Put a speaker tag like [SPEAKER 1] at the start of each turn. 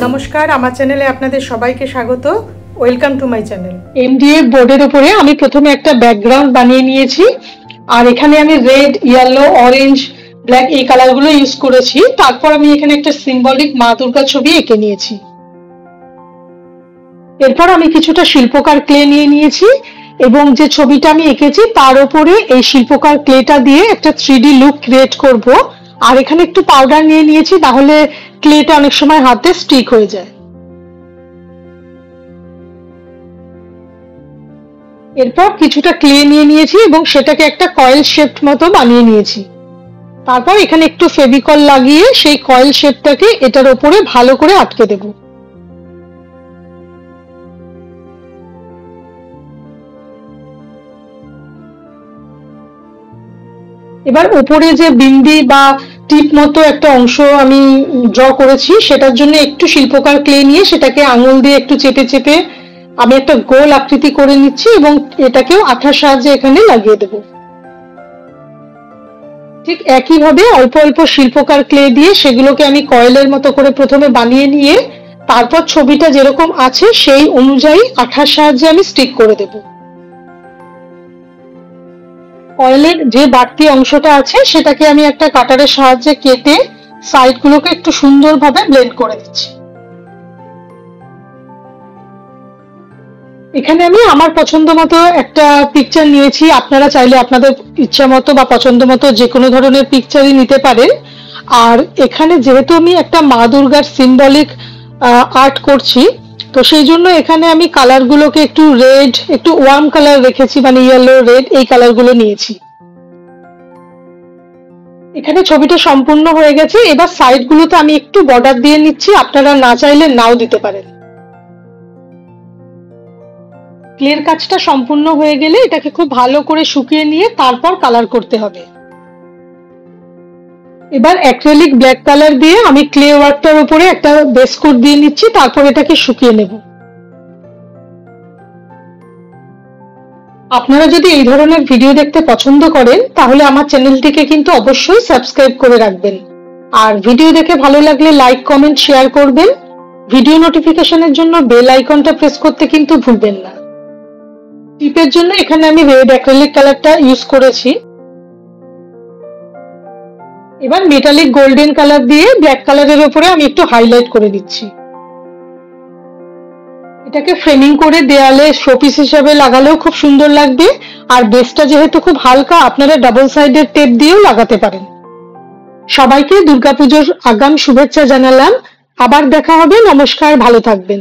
[SPEAKER 1] নমস্কার, আমার চ্যানেলে আপনাদের সবাইকে স্বাগত। Welcome to my channel.
[SPEAKER 2] MDF বোর্ডের উপরে আমি প্রথমে একটা ব্যাকগ্রাউন্ড বানিয়ে নিয়েছি, আর এখানে আমি রেড, ইয়েলো, অরেঞ্জ, ব্ল্যাক এই কালারগুলো ইউজ করেছি। তারপর আমি এখানে একটা সিম্বলিক মা দুর্গা ছবি এঁকে নিয়েছি। এরপর আমি কিছুটা শিল্পকার ক্লে নিয়ে নিয়েছি এবং যে ছবিটা আমি এঁকেছি তার উপরে এই শিল্পকার ক্লেটা দিয়ে একটা 3D লুক ক্রিয়েট করব। আর এখানে একটু পাউডার নিয়ে নিয়েছি, তাহলে ক্লেটা অনেক সময় হাতে স্টিক হয়ে যায়। এরপর কিছুটা ক্লে নিয়ে নিয়েছি এবং সেটাকে একটা কয়েল শেপ মতো বানিয়ে নিয়েছি। তারপর এখানে একটু ফেভিকল লাগিয়ে সেই কয়েল শেপটাকে এটার উপরে ভালো করে আটকে দেব। এবার উপরে যে বিন্দি বা টিপ মতো একটা অংশ আমি ড্র করেছি, সেটার জন্য একটু শিল্পকার ক্লে নিয়ে সেটাকে আঙুল দিয়ে একটু চেপে চেপে আমি একটা গোল আকৃতি করে নিচ্ছি এবং এটাকেও আঠার সাহায্যে এখানে লাগিয়ে দেব। ঠিক একইভাবে অল্প অল্প শিল্পকার ক্লে দিয়ে সেগুলোকে আমি কয়েলের মতো করে প্রথমে বানিয়ে নিয়ে তারপর ছবিটা যেরকম আছে সেই অনুযায়ী আঠার সাহায্যে আমি স্টিক করে দেব। কয়েলের যে বাড়তি অংশটা আছে সেটাকে আমি একটা কাটারের সাহায্যে কেটে সাইডগুলোকে একটু সুন্দরভাবে ব্লেন্ড করে দিচ্ছি। এখানে আমি আমার পছন্দ মতো একটা পিকচার নিয়েছি। আপনারা চাইলে আপনাদের ইচ্ছা মতো বা পছন্দ মতো যে কোনো ধরনের পিকচারই নিতে পারেন। আর এখানে যেহেতু আমি একটা মা দুর্গার সিম্বলিক আর্ট করছি, তো সেই জন্য এখানে আমি কালারগুলোকে একটু রেড, একটু ওয়ার্ম কালার রেখেছি, মানে ইয়েলো, রেড এই কালারগুলো নিয়েছি। এখানে ছবিটা সম্পূর্ণ হয়ে গেছে। এবার সাইডগুলোতে আমি একটু বর্ডার দিয়ে নিচ্ছি, আপনারা না চাইলে নাও দিতে পারেন। ক্লের কাজটা সম্পূর্ণ হয়ে গেলে এটাকে খুব ভালো করে শুকিয়ে নিয়ে তারপর কালার করতে হবে। এবার অ্যাক্রিলিক ব্ল্যাক কালার দিয়ে আমি ক্লে ওয়ার্কটার উপরে একটা বেস কোট দিয়ে নিচ্ছি, তারপর এটাকে শুকিয়ে নেব। আপনারা যদি এই ধরনের ভিডিও দেখতে পছন্দ করেন তাহলে আমার চ্যানেলটিকে কিন্তু অবশ্যই সাবস্ক্রাইব করে রাখবেন। আর ভিডিও দেখে ভালো লাগলে লাইক, কমেন্ট, শেয়ার করবেন। ভিডিও নোটিফিকেশনের জন্য বেল আইকনটা প্রেস করতে কিন্তু ভুলবেন না। টিপের জন্য এখানে আমি রেড অ্যাক্রিলিক কালারটা ইউজ করেছি। এবার মেটালিক গোল্ডেন কালার দিয়ে ব্ল্যাক কালারের উপরে আমি একটু হাইলাইট করে দিচ্ছি। এটাকে ফ্রেমিং করে দেয়ালে শোপিস হিসেবে লাগালেও খুব সুন্দর লাগবে। আর বেসটা যেহেতু খুব হালকা, আপনারা ডাবল সাইডের টেপ দিয়েও লাগাতে পারেন। সবাইকে দুর্গাপুজোর আগাম শুভেচ্ছা জানালাম। আবার দেখা হবে। নমস্কার, ভালো থাকবেন।